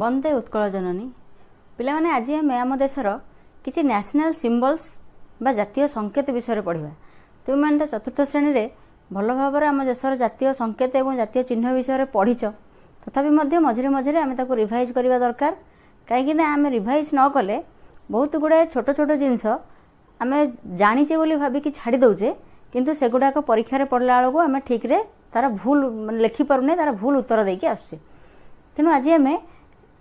वंदे उत्कल जननी पिला माने आज आम आम देशर किसी नेशनल सिम्बल्स बा जातीय संकेत विषय पढ़ा। तुम मैंने चतुर्थ श्रेणी रे भल भाव आम देशर जातीय संकेत और जातीय चिन्ह विषय पढ़ीच, तथापि मझे मझे आम रिभाइज करवा दरकार। कहीं आम रिभाइज न कले बहुत गुड़ाए छोट छोट जिनस आम जानीचे बोली भाविकी छाड़ी दौचे, किंतु सेगुड़ाक परीक्षा पढ़ला बेलू आम ठीक रे तार भूल लिखिपारे तार भूल उत्तर देकी आसुचे। तेणु आज आम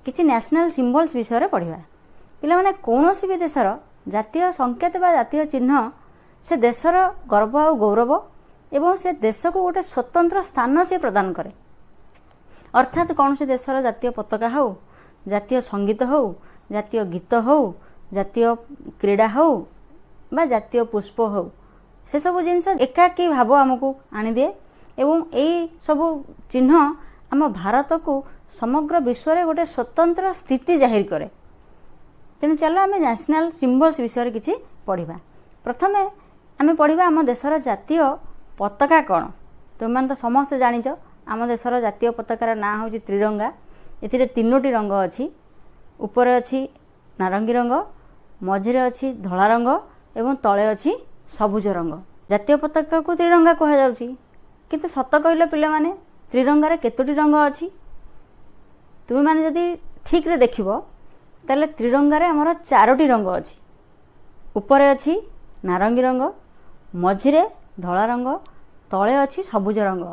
किसी नेशनल सिम्बल्स विषय पढ़ा। पिला कौन भी देशर जातीय संकेत बा जातीय चिन्ह से देशर गर्व और गौरव एवं से देश को गोटे स्वतंत्र स्थान से प्रदान करे। अर्थात कौन से देशर जातीय पताका हो, जातीय संगीत हो, जातीय गीत हो, जातीय क्रीड़ा हो बा जातीय पुष्प हो, से सब जिनस एकाकी भाव आमको आनिदिए एवं यही सब चिन्ह आम भारत को समग्र विश्व में गोटे स्वतंत्र स्थिति जाहिर करे। तेणु चलो आम नेशनल सिम्बल्स विषय किसी पढ़ा। प्रथम आम पढ़ा आम देशर जातीय पताका कौन। तुम मैंने तो समस्ते जानीच आम देशर जातीय पताकार ना हूँ त्रिरंगा। ए तीनोटी रंग अच्छी, ऊपर अच्छी नारंगी रंग, मझिरे अच्छी धला रंग एवं तले अच्छी सबुज रंग। जातीय पताका को त्रिरंगा कहुच्छी, किंतु सत कहल पिला माने त्रिरंगार केतोटी रंग अच्छी। तुम मैंने जदि ठीक रे देखिबो ताले त्रिरंगार आमर चारोटी रंग अच्छी। ऊपर अच्छी नारंगी रंग, मझिरे धला रंग, तले अच्छी सबुज रंग।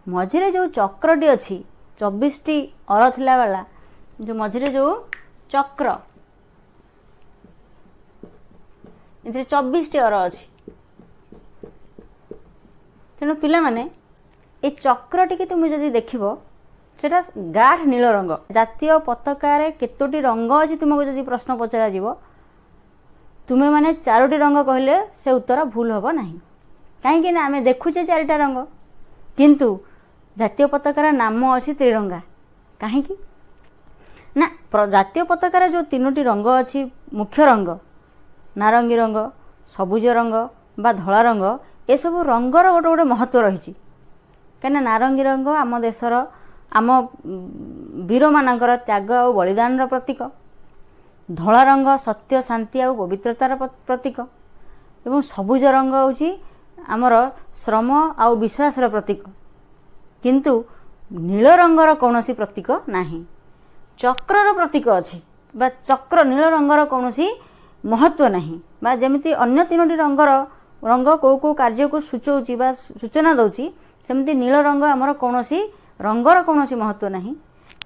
मझिरे जो चक्रटी अच्छी 24टी अर थिला वाला जो मझिरे जो चक्र इधर 24टी अर अच्छी। तेणु पिला माने ए चक्रटी की तुम जदि देखिबो सेटा गाढ़ नील रंग। जातीय पताकार केतोटी रंग अच्छी तुमको जदि प्रश्न पचरा जीवो तुम्हें माने चारोटी रंग कहले से उत्तर भूल हम ना। कहीं आम देखुचे चारिटा रंग, किंतु जातीय पताकार नाम अच्छी त्रिरंगा। कहीं ना जातीय पताकार जो तीनोटी रंग अच्छी, मुख्य रंग नारंगी रंग, सबुज रंग बा धला रंग, ए सब रंगर गोटे गोटे महत्व रही। कहीं नारंगी रंग आम देशर आम वीर मानकर त्याग और बलिदान प्रतीक, धला रंग सत्य शांति और पवित्रतार प्रतीक एवं सबुज रंग होची आमर श्रम और विश्वासर प्रतीक, किंतु नील रंगर कौन सी प्रतीक नाही। चक्रर प्रतीक अच्छी बा चक्र नील रंगर कौन सी महत्व नहीं बा जमिति अन्य तीनोटी रंगर रंग कौ कौ कार्य को सूचौची बा सूचना दौची, सेमती नील रंग आमर कौन सी रंगर कौन सी महत्व नहीं,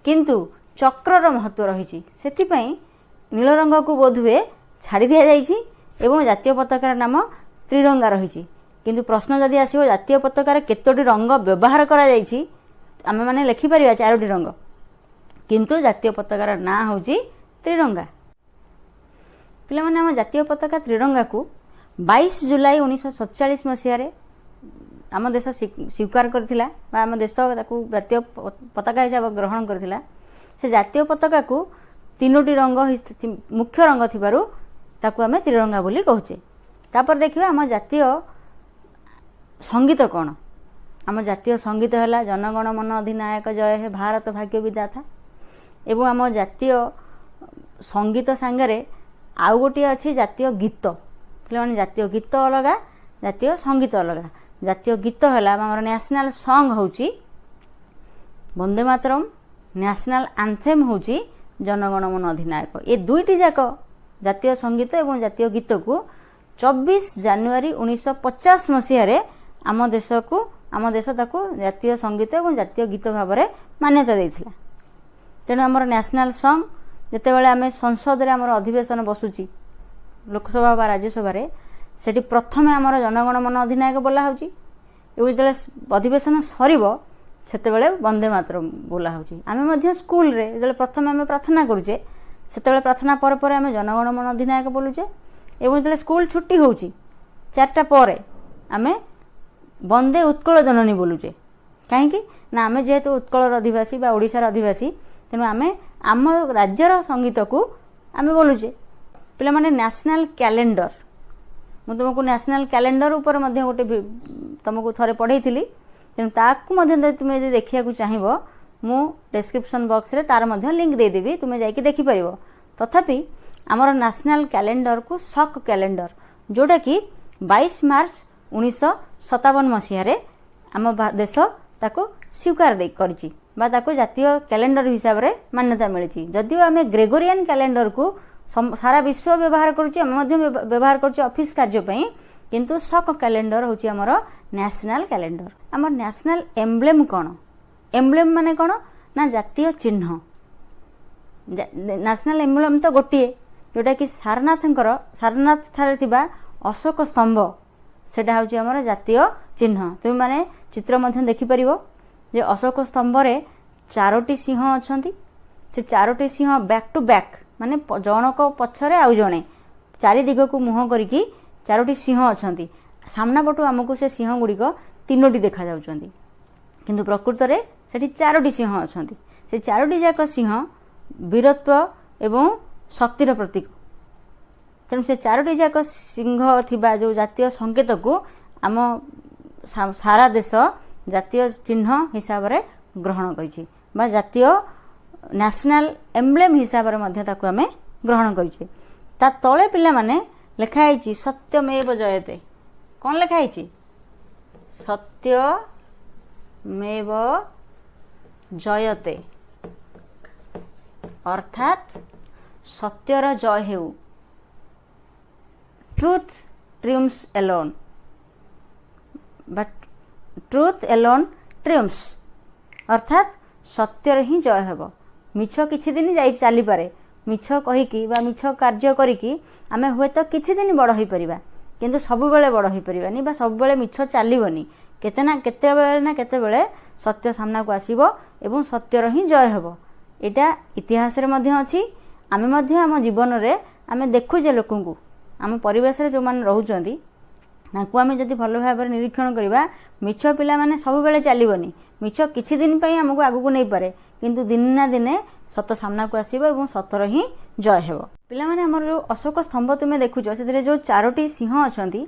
किंतु चक्रर महत्व रही। सेथिपई नील रंग को बोधुए छाड़ी दिया जाइछि एवं जातीय पताकार नाम त्रिरंगा रही। किंतु प्रश्न जदि आसिबो जातीय पताकार केतोटी रंग व्यवहार करा जाइछि आमे माने लिखि परिबा चारोटी रंग, किंतु जातीय पताकार ना होछि त्रिरंगा। पिला माने हम जातीय पताका त्रिरंगा को 22 जुलाई 1947 मसीह आम देश स्वीकार करथिला बा आम देश ताकू जातीय पताका हिसाब ग्रहण करथिला। से जातीय पताका को तीनोटी रंग मुख्य रंग थिबारु ताकू आमे त्रिरंगा बोली कहूचे। तापर देखिबा आम जातीय संगीत कौन। आम जातीय संगीत है जनगण मन अधिनायक जय हे भारत भाग्य विधाता एवं आम जातीय संगीत सांगरे आउ गोटे अच्छी जातीय गीत। पे जातीय गीत अलग, जातीय संगीत अलग। जातीय गीत है आम नेशनल सॉन्ग होची वंदे मातरम, नेशनल आंथेम होची जनगण मन अधिनायक। ये दुईटी जाक जातीय संगीत एवं जातीय गीत को 24 जनवरी 1950 मसीह आम देश ताकू जातीय संगीत एवं जातीय गीत भाव में मान्यता देथिला। तेणु आमर नेशनल सॉन्ग जितेबाला आम संसद रे आमर अधिवेशन बसुची लोकसभा बा राज्यसभा रे, सेठी प्रथमे आमर जनगण मन अधिनायक बोला होची एवं जो अधिवेशन सरीब सेतेबेले वंदे मातरम बोला होची। आमे मध्य स्कूल रे जो प्रथमे आमे प्रार्थना करूचे सेतेबेले प्रार्थना पर पर आमे जनगण मन अधिनायक बोलुचे एवं जो स्कूल छुट्टी होची 4टा पर आमे वंदे उत्कल जननी बोलुचे। कहीं ना आमे जेहेतु उत्कलर अधिवासी बा ओडिशार अधिवासी, तेणु आमे आम राज्यर संगीत को आमे बोलुचे। पिला माने नेशनल कैलेंडर मु तुमको नेशनल कैलेंडर ऊपर मध्य गोटे तुमको थरे पढ़ाई, तेणु ताकू तुम देखा चाहिए मु डिस्क्रिप्शन बॉक्स रे तार मध्य लिंक दे देबी तुमे जाई कि देखि परिबो। तथापि आमर नेशनल कैलेंडर को शक कैलेंडर जोटा कि 22 मार्च 1957 मसीह आम देश ताको स्वीकार करिछि बा ताको जातीय कैलेंडर हिसाब रे मान्यता मिली। जदियो आम ग्रेगोरियन कैलेंडर को सारा विश्व व्यवहार करुछि आम मध्य व्यवहार करुछि ऑफिस कार्य पई, किंतु शक कैलेंडर होछि हमर नेशनल कैलेंडर। हमर नेशनल एम्ब्लेम कोन? एम्ब्लेम माने कोन ना जातीय चिन्ह। नेशनल एम्ब्लेम तो गोटिए जोटा कि सारनाथ ठारे थिबा अशोक स्तंभ सेटा होछि हमर जातीय चिन्ह। तुम माने चित्र मध्य देखि परिबो जे अशोक स्तंभ रे 4टी सिंह अछंती। से 4टी सिंह बैक टू बैक माने जनक पछरे आउ जणे चारि दिग को मुह करिकी 4टी सिंह अछंती। सामना पटु हमकु से सिंह गुडी को 3टी देखा जाउछंती, किंतु प्रकृत रे सेठी 4टी सिंह अछंती। से 4टी जाक सिंह वीरत्व एवं शक्तिर प्रतीक। तेणु से 4टी जाक सिंह थिबा जो जातीय संकेत को आम सारा देश जातीय चिन्ह हिसाब रे ग्रहण करिछि बा जातीय नेशनल एम्ब्लेम हिसाब रे मध्य ताको आमे ग्रहण करिछि। ता तळे पिला माने लेखा आइछि सत्यमेव जयते। कोन लेखा आइछि? सत्यमेव जयते, अर्थात सत्यर जय हेउ। Truth triumphs alone, but truth alone triumphs, अर्थात सत्यर ही जय हेबो। मिछ किछि दिन जाई चाली पारे, मिछ कहिकी बा मिछ कार्य करिकी आमे हुए तो किछि दिन बड़ होई परिबा, किंतु सब बेले बड़ होई परिबानी बा सब बेले मिछ चालीबनी। केते बेले सत्य सामना को आसीबो एवं सत्यर ही जय हेबो। एटा इतिहास रे मध्य अछि। आमे मध्य हम जीवन रे आमे देखु जे लोकन को आम परिवेश रे जो मान रहउचंदी नाकु आमे जदि भलो भाबरे निरीक्षण करिबा मिछ पिला माने सब बेले चालीबनी। मिछ किछि दिन पई हमकु आगु को नै पारे, किंतु दिन ना दिने सत्य सामना को आसीबो एवं सत्यर ही जय हेबो। पिला माने हमर जो अशोक स्तंभ तुमे देखुचो सेथिरे जो 4टी सिंह अछंती।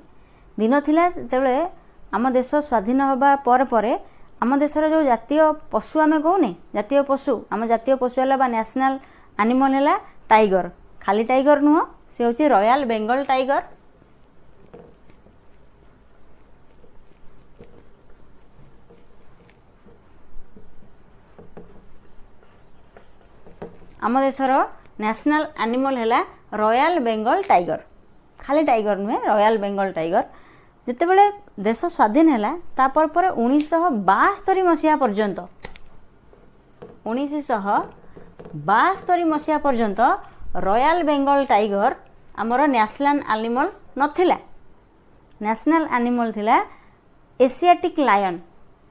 दिन थिला तेबे आम देश स्वाधीन होबा पर आम देशर जो जातीय पशु आमे कहूने जातीय पशु आम जातीय पशु है बा नेशनल एनिमल है टाइगर। खाली टाइगर नुह, से होची रॉयल बेंगल टाइगर। आम देशर नेशनल एनिमल है रॉयल बेंगल टाइगर। खाली टाइगर नुहे, रॉयल बेंगल टाइगर। जितेबले देश स्वाधीन है तापर पर 1972 मसीहा पर्यंत 1972 मसीहा पर्यंत रॉयल बेंगल टाइगर आमर नेशनल एनिमल नथिला। नेशनल एनिमल थिला एशियाटिक लायन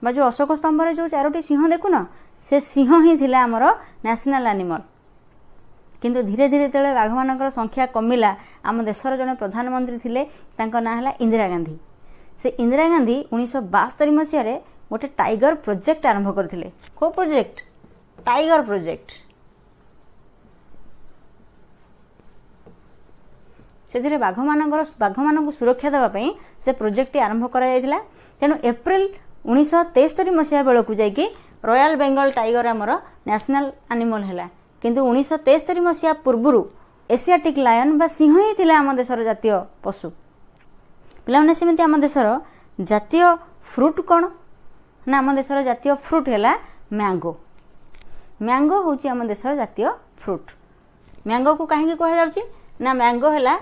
बा जो अशोक स्तंभ रे जो 4टी सिंह देखुन से सिंह ही थिला आमर नेशनल एनिमल। किंतु धीरे धीरे तेले बाघ मानकर संख्या कमिला। आम देशर जने प्रधानमंत्री थिले, तांका ना हला इंदिरा गांधी। से इंदिरा गांधी 1972 मसीह रे गोटे टाइगर प्रोजेक्ट आरंभ करथिले। को प्रोजेक्ट? Tiger project. से बाघ मान सुरक्षा देवाई से प्रोजेक्ट आरंभ कर। तेणु एप्रिल 1973 मसीहा बेलू जाकि रॉयल बेंगल टाइगर आमर नेशनल एनिमल है। किंतु 1973 मसीहा पूर्व एशियाटिक लायन बा सिंह ही थिला आम देशर जातीय पशु। पिलाने सेमती आम देशर जातीय फ्रूट कौन ना आम देशर जातीय फ्रूट है मैंगो। मैंगो हूँ आम देशर जातीय फ्रूट। मैंगो को कहीं कह ना मैंगो है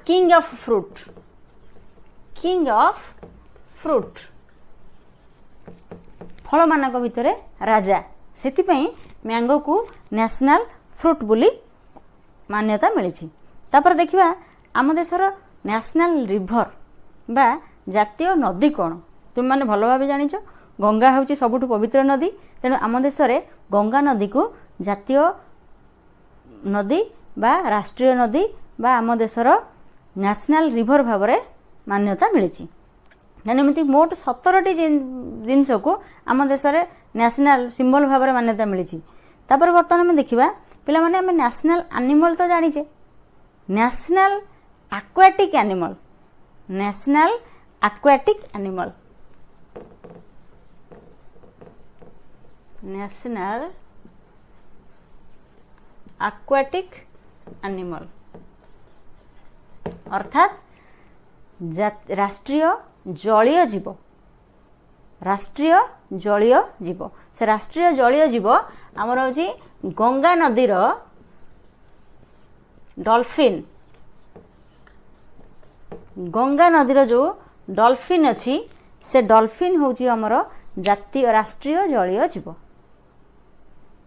king of fruit. King of fruit फल मानक भितर राजा। सेतिपई मैंगो को नेशनल फ्रूट बोली मान्यता मिली। तापर देखिबा आम देशर नेशनल रिवर बा जातीय नदी कौन? तुम माने भल भाव जानिछ गंगा हूँ सबुठु पवित्र नदी। तेणु आम देश में गंगा नदी को जातीय नदी बा राष्ट्रीय नदी बा आम देशर नेशनल रिवर भाव में मान्यता मिली। एमती मोट 17टी जिनस को आम देश में नेशनल सिंबल भाव में मान्यता मिली। तापर बर्तमान आम देखा पिला माने आम नेशनल एनिमल तो जानिचे national aquatic animal. National aquatic animal national aquatic animal अर्थात राष्ट्रीय जलीय जीव, राष्ट्रीय जलीय जीव। से राष्ट्रीय जलीय जीव आमर हूँ गंगा नदीर डॉल्फिन। गंगा नदीर जो डॉल्फिन अच्छी से डॉल्फिन हूँ आमर जातीय राष्ट्रीय जलीय जीव।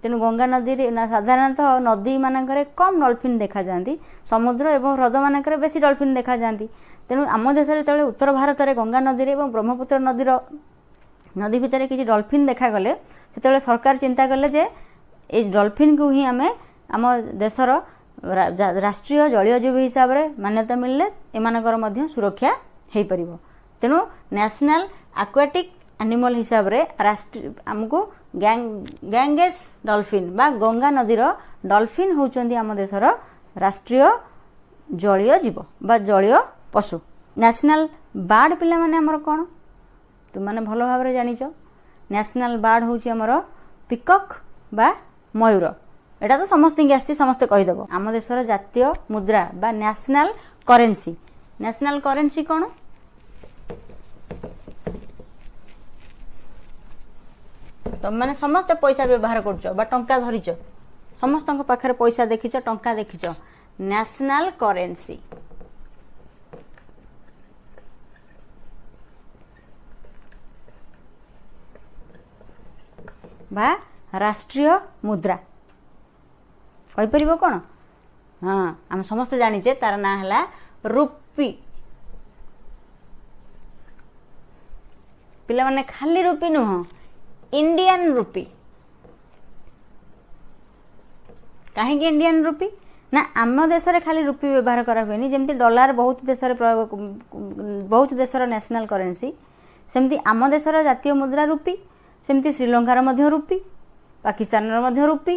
तेणु गंगा नदी साधारणतः नदी मानक कम डॉल्फिन देखा जाती, समुद्र एवं ह्रद मानक बेसी डॉल्फिन देखा जाती। तेणु आम देश में उत्तर भारत में गंगा नदी एवं ब्रह्मपुत्र नदी भितर किसी डॉल्फिन देखा से सरकार चिंता कले जे ये डॉल्फिन को ही आम आम देशर राष्ट्रीय जलीय जीव हिसाब से मान्यता मिलले एमानकर सुरक्षा हो पार। तेणु नेशनल एक्वाटिक एनिमल हिसाब से राष्ट्रीय आमको गैंगेस डॉल्फिन बा गंगा नदीर डॉल्फिन होउचंदी आम देशर राष्ट्रीय जलीय जीव बा जलीय पशु। नेशनल बार्ड पिला माने हमर कोन तुम माने भलो भाव रे जानिछ। नेशनल बार्ड होउची हमर पिकॉक बा मयूर। एटा तो समस्त के आसी समस्त कहि देबो। आम देशर जातीय मुद्रा बा नेशनल करेंसी। नेशनल करेंसी कोन तुम मैंने समस्त पैसा व्यवहार कर टंका धरीच समस्त पाखे पैसा देखीच टंका देखीच नेशनल करेंसी बा राष्ट्रीय मुद्रा कहीपर कौन। हाँ आम समस्त जानीचे तार ना है रुपी। पिला माने खाली रुपी नुह इंडियन रुपी। कहीं इंडियन रुपी ना आम देश में खाली रुपी व्यवहार करा हुए जमी डॉलर बहुत देश बहुत देशर नेशनल करेंसी सेमती आम देशर जातीय मुद्रा रुपी सेमती श्रीलंकार मध्य रुपी पाकिस्तान मध्य रुपी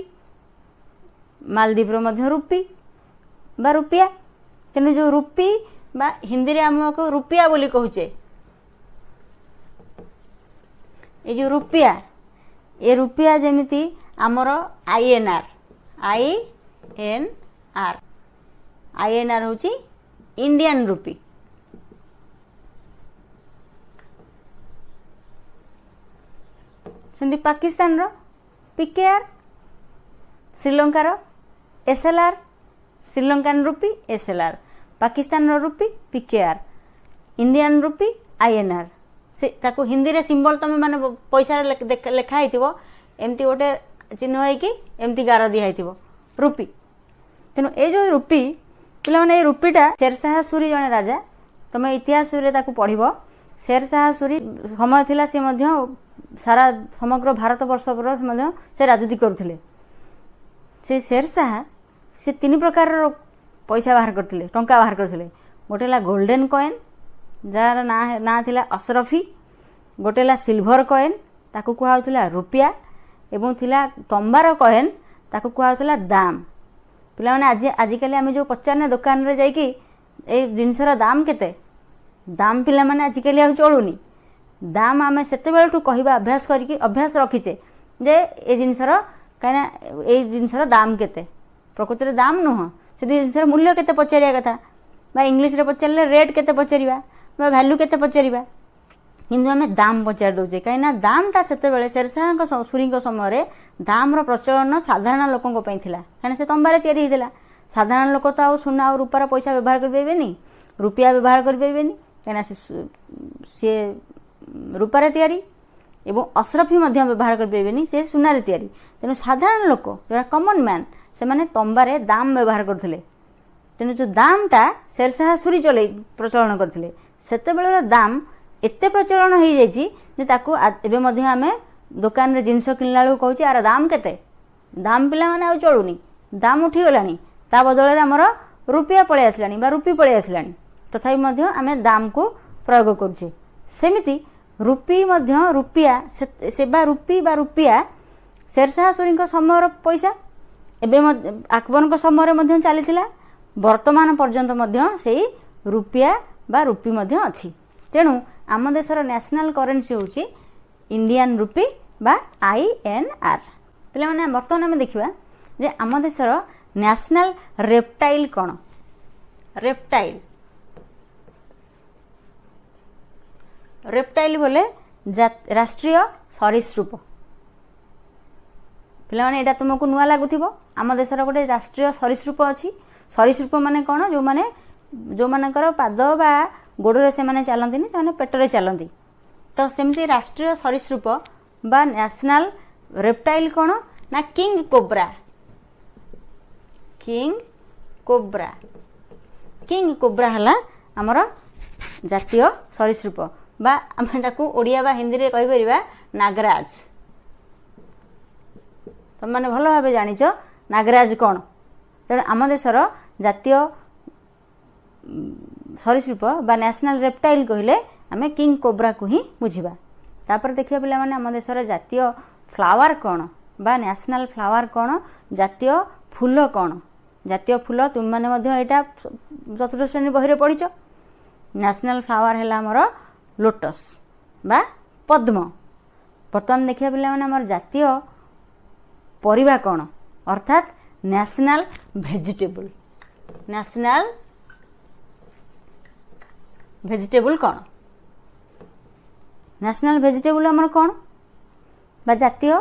मालदीवर मध्य रुपी बा रुपया। तेणु जो रुपी बा हिंदी रे आमको रुपया बोली कहूचे ये जो रुपया ये रुपया जमीती आमर आईएनआर आईएनआर हूँ इंडियन रुपी। सेमती पाकिस्तान रो पीकेआर श्रीलंकार एसएलआर श्रीलंकान रुपी एसएलआर पाकिस्तान रो रुपी पीकेआर इंडियन रुपी आईएनआर से ताको हिंदी रे सिंबल तमे माने पैसा लेखा हिथिबो एमती गोटे चिन्ह है कि एमती गार दिया हिथिबो रुपी। तेणु ए जो रुपी पिला माने ए रुपीटा शेरशाह सूरी जने राजा तमे इतिहास रे ताको पढ़िबो। शेरशाह सूरी समय थिला से मध्य सारा समग्र भारत वर्ष पर मध्य से राजनीति करुथिले। से शेरशाह से तीन प्रकार पैसा बाहर करथिले टंका बाहर करथिले। गोटे ला गोल्डन कॉइन जार ना थिला अशरफी गोटे ला सिल्वर कॉइन ताकू कुहाउथिला रुपया एवं थिला तंबार कॉइन ताकू कुहाउथिला दाम। पिला माने आज आजिकली आमे जो पचारने दुकान रे जाइकी ए जिनसर दाम केते दाम पिला माने आजिकली आ चलुनी दाम आमे सेते बेलटू कहबा अभ्यास रखीचे जे ए जिनसर काना ए जिनसर दाम केते प्रकृति रे दाम नुह से जिनसर मूल्य केते पचारिया कथा बा इंग्लिश रे पचारले रेट केते पचारिबा बा वैल्यू केते पचारिबा किंतु आमे दाम पचार दउचे काइना दामटा सेते बेले शेरशाह सूरी समय रे दाम रो प्रचलन साधारण लोकन पई थिला काना से तंबारे तयारी हिथिला। साधारण लोक तो आ सुना और रूपार पैसा व्यवहार कर पेबेनी रुपया व्यवहार कर पेबेनी काना से रूपार तयारी एवं अशरफी मध्य व्यवहार कर पेबेनी से सुनारे तयारी। तेणु साधारण लोक जो कॉमन मैन से माने तंबारे दाम व्यवहार करथिले। तेणु जो दामटा शेरशाह सूरी चले प्रचलन करथिले सेते बेलर दाम एते प्रचलन हो जाइए ताकू एबे मध्य आमे दुकान रे जिनस किनला बेलू कहूँ यार दाम केते दाम पिला माने आ चलुनी दाम उठी गलानी ता बदल रे हमर रुपया पळे आसलानी बा रुपी पळे आसलानी तथापि मध्य आमे दाम को प्रयोग करूचे। सेमिति रुपी मध्य रुपया से बा रुपी बा रुपया शेरशाह सूरी समय पैसा एबे अकबर समय मध्य चलीथिला वर्तमान पर्यंत मध्य सेही रुपया बा रुपी मध्य अछि। तेणु आम देशर नेशनल करेंसी होची इंडियन रुपी बा INR। पे मैंने बर्तमान आम देखा जे आम देशर नेशनल रेप्टाइल कौन? रेप्टाइल रेप्टाइल बोले राष्ट्रीय सरीसृप। पे यहाँ तुमको नुआ लगुव आम देशर गोटे राष्ट्रीय सरीसृप अच्छी। सरीसृप माने कौन? जो माने जो मानकर पाद बा गोड़े से माने चलती से पेटरे चलती। तो सेमती राष्ट्रीय सरीसृप बा नेशनल रेप्टाइल कौन ना king cobra. King cobra king cobra है आमर जातीय सरीसृप बा आम ओडिया बा हिंदी रे कहि परिबा नागराज। तुम मैंने भल भाव जानिच नागराज कौन? तेणु आम देशर जातीय सरीसृप बा नेशनल रेप्टाइल कहले आम किंग कोब्रा को ही बुझा। तापर देखिए पे आम देशर जातीय फ्लावर कौन बा नेशनल फ्लावर कौन? जातीय फूल कौन? जातीय फूल तुम मैंने यहाँ चतुर्थ श्रेणी बही पढ़ीच। नेशनल फ्लावर है आमर लोटस बा पद्म। बर्तमान देखिए पे आम जातीय परिबा कौन? अर्थात नेशनल वेजिटेबल। नेशनल वेजिटेबल कौन? नेशनल वेजिटेबल आमर कौन बा जातीय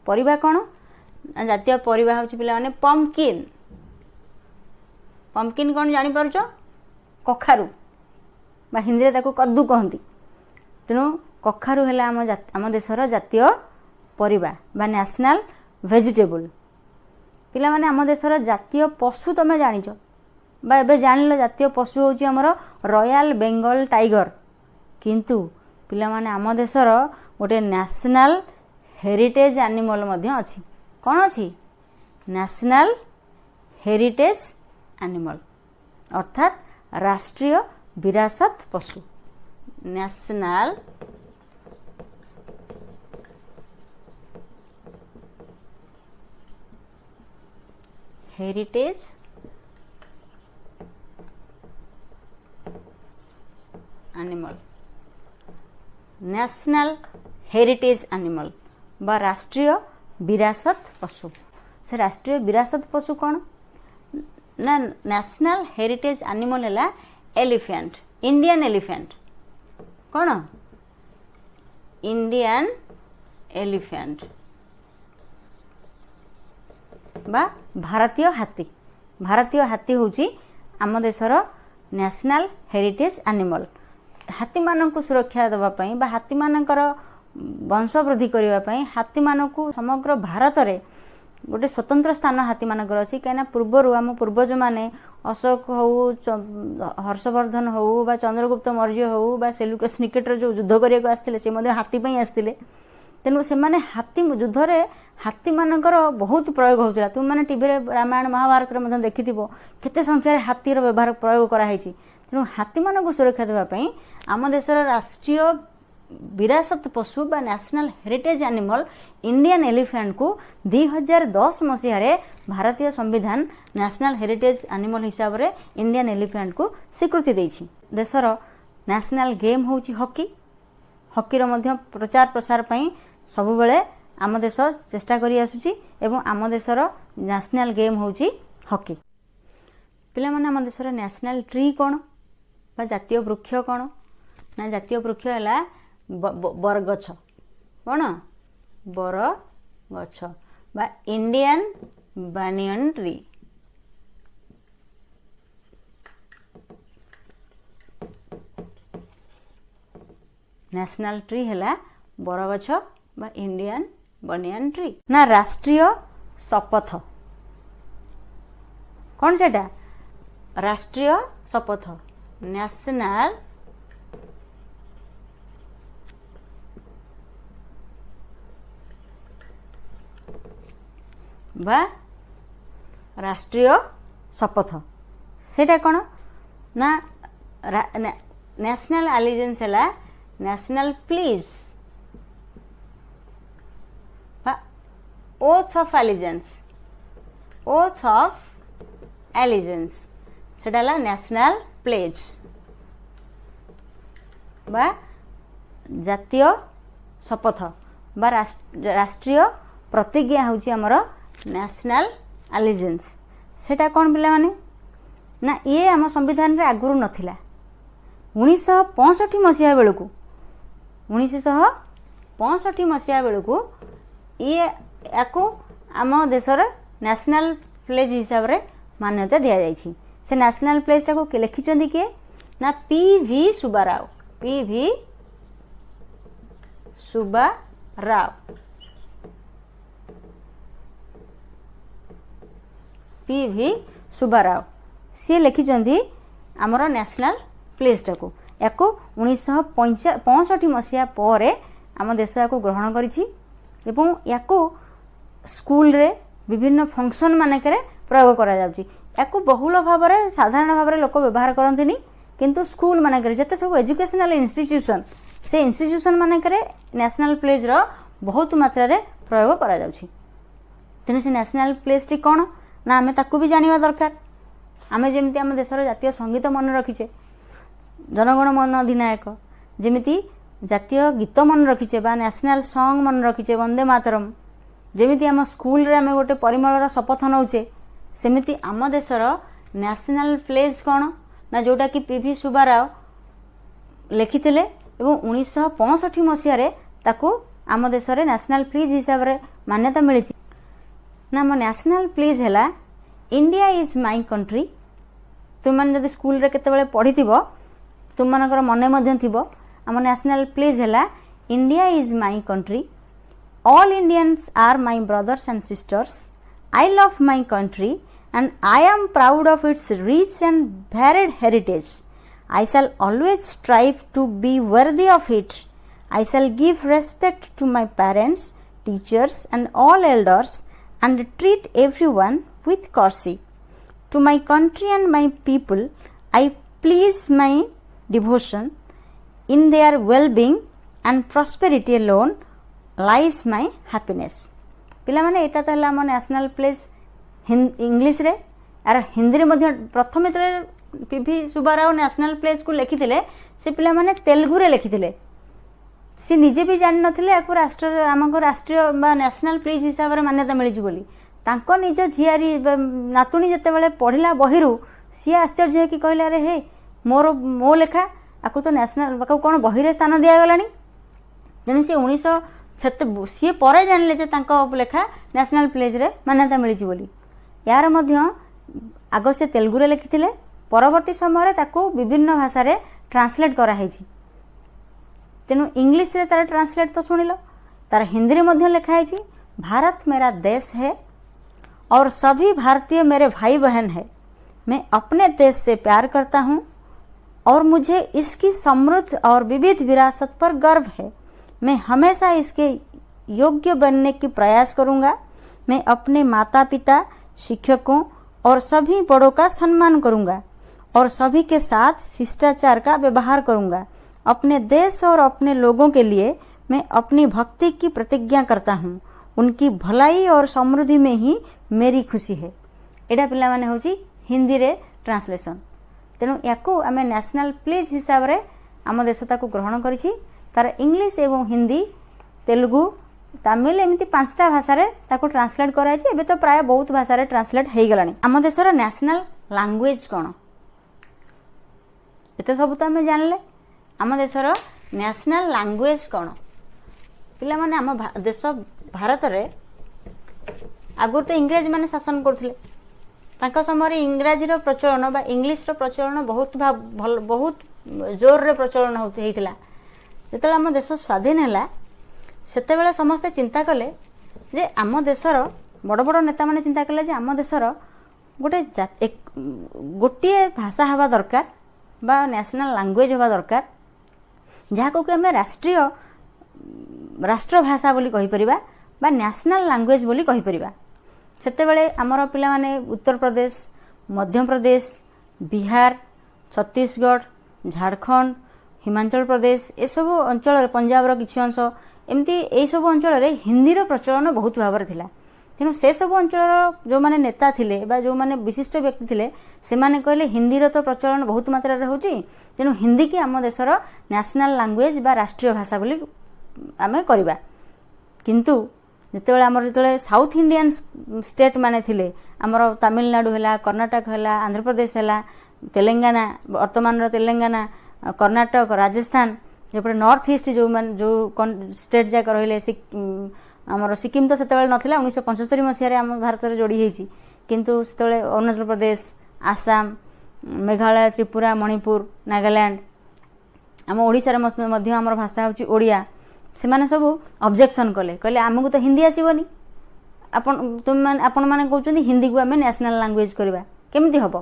परिबा कौन? जातीय परिबा हूँ पे मैंने पम्पकिन। पम्पकिन कौन जानी पारुछ? कखारु बा हिंदी में कद्दू कहती। तेणु कखारु है आम देशर जातीय परिबा बा नेशनल वेजिटेबल। पिला माने आम देशर जातीय पशु तमें जानिच बा एबे जानिल जातीय पशु होची हमर रॉयल बेंगल टाइगर। किंतु पिला माने आम देशर गोटे नेशनल हेरिटेज एनिमल मध्य अछि। कौन अछि? नेशनल हेरिटेज एनिमल अर्थात राष्ट्रीय विरासत पशु। National heritage animal. National heritage animal बा राष्ट्रीय विरासत पशु। से राष्ट्रीय विरासत पशु कौन ना? नेशनल हेरिटेज एनिमल है एलिफेंट। इंडियन एलिफेंट कौन? इंडियन एलिफेंट बा भारतीय हाथी। भारतीय हाथी होची आम देशर नेशनल हेरिटेज एनिमल। हाथी मानक सुरक्षा देवाई बा हाथी मानकर वंशवृद्धि करने हाथी मानक समग्र भारत में गोटे स्वतंत्र स्थान हाथी मानकर अच्छी। कहीं पूर्वर आम पूर्वज मैंने अशोक हो हर्षवर्धन हो बा चंद्रगुप्त मौर्य हो बा सेल्यूकस निकेटर जो युद्ध करने आसते से हाथी आसते। तेणु से हाथी युद्ध में हाथी मानकर बहुत प्रयोग होता। तुम मैंने टीवी रामायण महाभारत में देखि केते संख्यार हाथीर व्यवहार प्रयोग कराई। तेणु हाथी मानक सुरक्षा देवाई आम देशर राष्ट्रीय विरासत पशु बा national heritage animal Indian elephant को 2010 मसीह भारतीय संविधान नेशनल हेरिटेज एनिमल हिसाब से इंडियन एलिफेंट को स्वीकृति देछि। देशर नेशनल गेम होची हॉकी। हॉकी रो मध्य प्रचार प्रसार पई सबु बेले आम देश चेष्टा करी आसुची एवं आम देशर नेशनल गेम होची हॉकी। पिला माने आम देशर नेशनल ट्री कौन बा जातीय वृक्ष कौन ना? जातीय वृक्ष है बरगछ। कौन? बरगछ बा Indian banyan tree. National tree है बरगछ बा इंडियन बानियन ट्री। ना राष्ट्रीय शपथ कौन सेटा? राष्ट्रीय शपथ नेशनल बा राष्ट्रीय शपथ सेटा कौन ना? नेशनल एलिजेंस है नेशनल प्लीज बा oath of allegiance. Oath of allegiance सेटा है नेशनल प्लेज बा जातीय शपथ बा राष्ट्रीय प्रतिज्ञा होची हमर नेशनल अलिजेंस। सेटा कौन पिला माने ना ये आम संविधान रे आगुरु नथिला। 1965 मसीहा बेलू 1965 मसीहा बेलू ये याकू आम देशर नेशनल प्लेज हिसाब रे मान्यता दिया जाइछि। से नेशनल प्लेज टाको लिखिचंदी किए ना पी.वी. सुब्बाराव। पी.वी. सुब्बाराव पी.वी. सुब्बाराव सी लिखिचंदी आमर नेशनल प्लेज टाको। याकू 1965 मसीहा पर आम देश याकू ग्रहण करिछि एवं याकू स्कूल रे विभिन्न फंक्शन मानकरे प्रयोग करा जाउछि। याकू बहुल भाव में साधारण भाव में लोक व्यवहार करंतिनी किंतु स्कूल मानकरे जते सब एजुकेशनल इंस्टीट्यूशन से इंस्टीट्यूशन मानकरे नेशनल प्लेज रो बहुत मात्रा रे प्रयोग करा जाउछि। तेने से नेशनल प्लेज टी कोन ना आमे ताकू भी जानिबा दरकार। आमे जेमिति आम देशर जातीय संगीत मन रखिचे जनगण मन अधिनायक, जेमिति जातीय गीत मन रखिचे बा नेशनल सॉन्ग मन रखिचे वंदे मातरम, जेमिति आम स्कूल रे आमे गोटे परिमलर शपथ नौचे सेमिति आम देशर नेशनल प्लेज कौन ना जोटा कि पी.वी. सुब्बाराव लिखिथिले एवं 1965 मसीह रे ताकू आम देशरे नेशनल प्लेज हिसाब रे मान्यता मिली ना। आम नेशनल प्लेज हैला इंडिया इज माई कंट्री। तुम मैंने जब स्कूल रे केते बेले पढ़िथिबो तुम मानकर मने मध्य थिबो आम नेशनल प्लेज हैला India is my country, all Indians are my brothers and sisters, I love my country and I am proud of its rich and varied heritage. I shall always strive to be worthy of it. I shall give respect to my parents, teachers and all elders and treat everyone with courtesy. To my country and my people, I please my devotion. In their well-being and prosperity alone lies my happiness. पिला माने एटा तहला हम national pledge English रे are Hindi रे मध्य प्रथम PV. Subbarao national pledge को लिखिथिले से पिला माने तेलुगु रे लिखिथिले। से निजे भी जानि नथिले याकू राष्ट्र आमको राष्ट्रीय बा नेशनल प्लेज हिसाब रे मान्यता मिलिछि बोली। तांको निज झियारी नातुणी जते बेले पढिला बहिरु सी आश्चर्य है कि कहले अरे हे मो लेखा याकू तो नेशनल बाकू कोन बहिरे स्थान दिया गलानी। जने से 1900 सी पर जानिले जे तांको लेखा नेशनल प्लेज रे मान्यता मिलिछि बोली। यार मध्य आग से तेलुगु रे लिखिथिले परवर्ती समय ताकू विभिन्न भाषा रे ट्रांसलेट करा हैछि। तेनु इंग्लिश रे तार ट्रांसलेट तो सुनिलो तार हिंदी रे मध्य लिखा हैछि भारत मेरा देश है और सभी भारतीय मेरे भाई बहन है। मैं अपने देश से प्यार करता हूँ और मुझे इसकी समृद्ध और विविध विरासत पर गर्व है। मैं हमेशा इसके योग्य बनने की प्रयास करूंगा। मैं अपने माता पिता, शिक्षकों और सभी बड़ों का सम्मान करूंगा और सभी के साथ शिष्टाचार का व्यवहार करूंगा। अपने देश और अपने लोगों के लिए मैं अपनी भक्ति की प्रतिज्ञा करता हूँ। उनकी भलाई और समृद्धि में ही मेरी खुशी है। एटा पिला माने होची हिंदी रे ट्रांसलेशन। तेणु याकू आमे नेशनल प्लेज हिसाब रे आम देश ताकू ग्रहण करिछि। तार इंग्लिश एवं हिंदी, तेलुगु, तमिल एमती 5टा भाषा रे ताकू ट्रांसलेट कराई छै। एबे तो प्राय बहुत भाषा रे ट्रांसलेट हेई गलानी। आम देशर नेशनल लैंग्वेज कोन एते सब तो आमे जानले। आम देशर नेशनल लैंग्वेज कोन पिला माने आम देश भारत रे आगुर तो इंग्रेज माने शासन करथिले। तांका समय इंग्राजी रो प्रचलन बा इंग्लिश रो प्रचलन बहुत जोर रे प्रचलन होइतिला। जेतले आम देश स्वाधीन हैला सेते बेले समस्ते चिंता कले जे आम देशर बड़ बड़ नेता माने चिंता कले जे आम देशर गोटे भाषा हवा दरकार बा नेशनल लैंग्वेज हवा दरकार जहाको कि आम राष्ट्रभाषा बोली कहि परिबा बा नेशनल लैंग्वेज बोली कहि परिबा। सेते बेले आमर पिला माने उत्तर प्रदेश, मध्य प्रदेश, बिहार, छत्तीसगढ़, झारखंड, हिमाचल प्रदेश ए सब अंचल पंजाब रो किछि अंश एमती ए सब अंचल रे हिंदी रो प्रचलन बहुत भाव रे थिला। तेणु से सब अंचल जो माने नेता थिले बा जो माने विशिष्ट व्यक्ति थिले से माने कहले हिंदी रो तो प्रचलन बहुत मात्रा रे होची। तेणु हिंदी की आम देशर नेशनल लैंग्वेज बा राष्ट्रीय भाषा बोली आमे करबा। किंतु जितेबाला आमर जो साउथ इंडियन स्टेट माने थिले आमर तमिलनाडु है, कर्णाटक है, आंध्र प्रदेश है, तेलंगाना वर्तमान तेलंगाना, कर्णाटक, राजस्थान, जपटे नॉर्थ ईस्ट जो स्टेट जाक रहिले आमर सिक्किम तो सेतेबाला नथिला 1975 मसीह आम भारत में जोड़ी होईची किंतु सेतेबाला अरुणाचल प्रदेश, आसाम, मेघालय, त्रिपुरा, मणिपुर, नागालैंड, आम ओडिशा मध्य आमर भाषा होची ओडिया। से माने सब ऑब्जेक्शन कले कहले आमको तो हिंदी आसीबनी, आपण माने कहउछन्ती हिंदी को आमे नेशनल लैंग्वेज करबा केमिति हबो।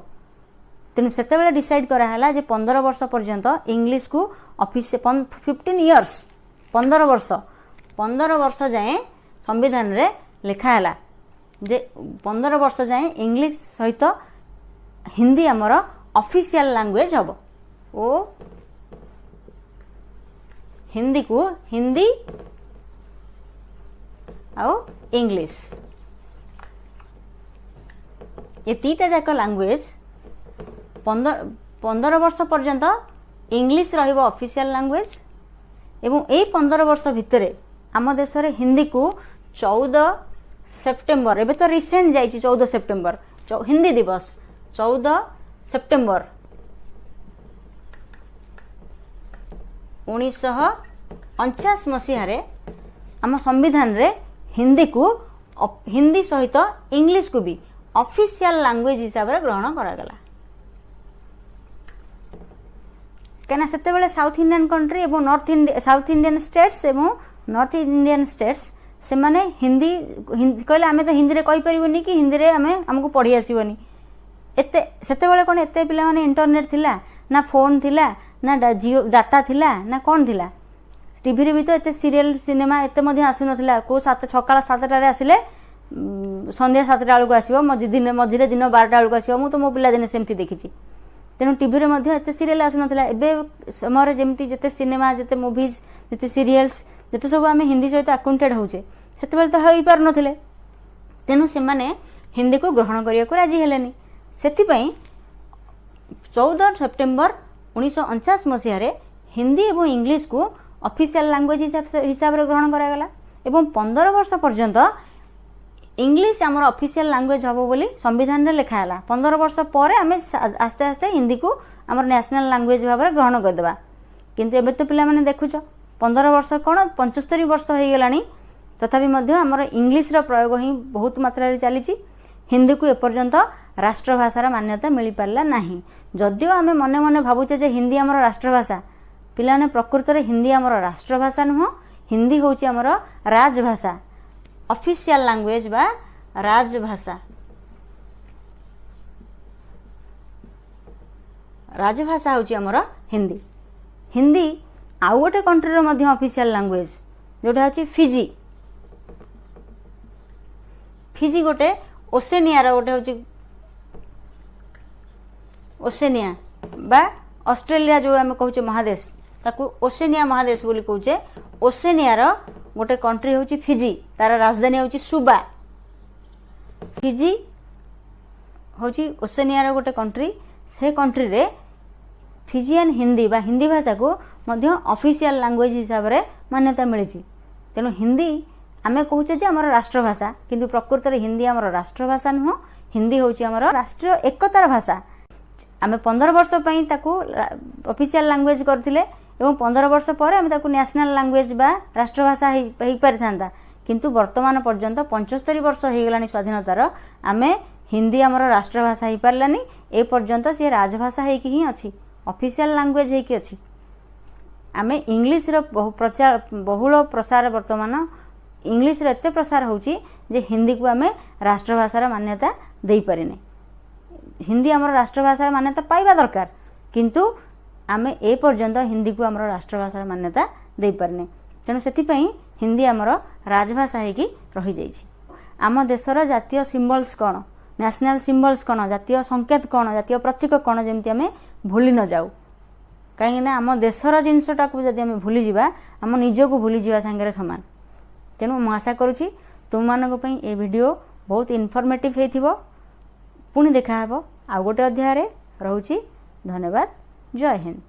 तेणु सेतेबेले डिसाइड कराला जे 15 वर्ष पर्यंत इंग्लिश को ऑफिस 15 इयर्स 15 वर्ष जाए संविधान रे लिखा है जे 15 वर्ष जाए इंग्लिश सहित हिंदी आमर ऑफिशियल लैंग्वेज हबो। ओ हिंदी को हिंदी आउ इंग्लिश ये तीटा जाक लैंग्वेज 15 वर्ष पर्यंत इंग्लिश रहिबो ऑफिशियल लैंग्वेज एवं ए 15 वर्ष भितरे आम देश रे हिंदी को 14 सेप्टेम्बर एबे तो रिसेंट जाइछि 14 सेप्टेम्बर हिंदी दिवस 14 सेप्टेम्बर 1949 मसीह रे आम संविधान रे हिंदी को हिंदी सहित इंग्लिश को भी ऑफिशियल लैंग्वेज हिसाब रे ग्रहण करा गला। कहना सेतेबेले साउथ इंडियन कंट्री एवं साउथ इंडियन स्टेट्स एवं नॉर्थ इंडियन स्टेट्स से माने हिंदी कहले आमे तो हिंदी रे कहि परिबोनी कि हिंदी रे हमको पढ़ी आसीबनी एते सेतेबेले कोन एते पिला माने इंटरनेट थिला ना फोन थिला ना जियो डाटा थिला ना कोन थिला टीवी रे भी तो एते सीरियल सिनेमा एते मध्ये आसु नथिला को सकाळ 7टा रे आसिले संध्या 7टा बेलू आसीबो मझिरे दिन 12टा बेलू आसीबो मु तो मो पिला दिने सेमती देखिछि। तेणु टीवी रे मध्ये एते सीरियल आसु नथिला एबे समय जेमती जेते सिनेमा जेते मूवीज जेते सीरियल्स जेते सब आमे हिंदी सहित अकाउंटेड होचे सेते तो होई पार नथिले। तेणु से माने हिंदी को ग्रहण करिया को राजी हेलेनी। सेति पई 14 सेप्टेम्बर 1949 मसीह रे हिंदी एवं इंग्लिश को ऑफिशियल लैंग्वेज हिसाब रे ग्रहण करा गला एवं 15 वर्ष पर्यंत इंग्लिश आमर ऑफिशियल लैंग्वेज हबो बोली संविधान रे लिखा हला। 15 वर्ष परे आमे आस्ते आस्ते हिंदी को आमर नेशनल लैंग्वेज भाव में ग्रहण कर देबा किंतु एबे तो पिला माने देखुछ 15 वर्ष कोन 75 वर्ष हो गलानी तथापि मध्य आमर इंग्लिश रो प्रयोग ही बहुत मात्रा रे चलीची। हिंदी को एपर्यंत राष्ट्रभाषार मान्यता मिली पारला नाही। जदियो आमे मने मने भाबुचे जे हिंदी आमर राष्ट्रभाषा पिला ने प्रकृत रे हिंदी आमर राष्ट्रभाषा नुह हिंदी होची आमर राजभाषा ऑफिशियल लैंग्वेज बा राजभाषा। राजभाषा होची आमर हिंदी। हिंदी आउ गोटे कंट्री रो मध्य ऑफिशियल लैंग्वेज जोटा होची फिजी। फिजी गोटे ओसेनिया रो गोटे होची ओसेनिया बा ऑस्ट्रेलिया जो आमे कहूचे महादेश ताकू ओसेनिया महादेश बोली कहूचे। ओसेनिया रो गोटे कंट्री होची फिजी तार राजधानी होची सुबा। फिजी होची ओसेनिया रो गोटे कंट्री से कंट्री रे फिजियन हिंदी बा हिंदी भाषा को मध्य ऑफिशियल लैंग्वेज हिसाब रे मान्यता मिली। तेणु हिंदी आमे कहूचे जे हमर राष्ट्रभाषा किंतु प्रकृत रे हिंदी हमर राष्ट्रभाषा नुह हिंदी होची हमर राष्ट्रीय एकतार भाषा। आमे 15 वर्ष पई ताकू ऑफिशियल लैंग्वेज करथिले एवं 15 वर्ष पर आमे ताकू नेशनल लैंग्वेज बा राष्ट्रभाषा हेई पारिथांता किंतु वर्तमान पर्यंत 75 वर्ष हो गलानी स्वाधीनतार आमे हिंदी आमर राष्ट्रभाषा हो पारानी ए पर्यंत सी राजभाषा होकी ही अच्छी ऑफिशियल लैंग्वेज होकी अच्छी। आमे इंग्लिश रो बहुल प्रसार वर्तमान इंग्लिश रो एते प्रसार होची जे हिंदी को आमे राष्ट्रभाषार मान्यता देई पारिने। हिंदी आमर राष्ट्रभाषार मान्यता पाइबा दरकार किंतु आमे ए पर्यंत हिंदी को आमर राष्ट्रभाषार मान्यता देई पारिने। तेणु सेतिपई हिंदी आमर राजभाषा होकी रही जाइछि। आम देशर जातीय सिम्बल्स कौन नेशनल सिम्बल्स कौन जातीय संकेत कौन जातीय प्रतीक कौन जमती आमे भूली न जाऊ कहीं आम देशर जिनसटा को जदि आमे भूली जिबा आम निजको भूली जिबा संगे समान। तेणु मु आशा करुछि तुम मानक पई ए वीडियो बहुत इनफॉर्मेटिव हेथिबो। पुणी देखा हेबो आ गोटे अध्याय रे रहउछि। धन्यवाद। जय हिंद।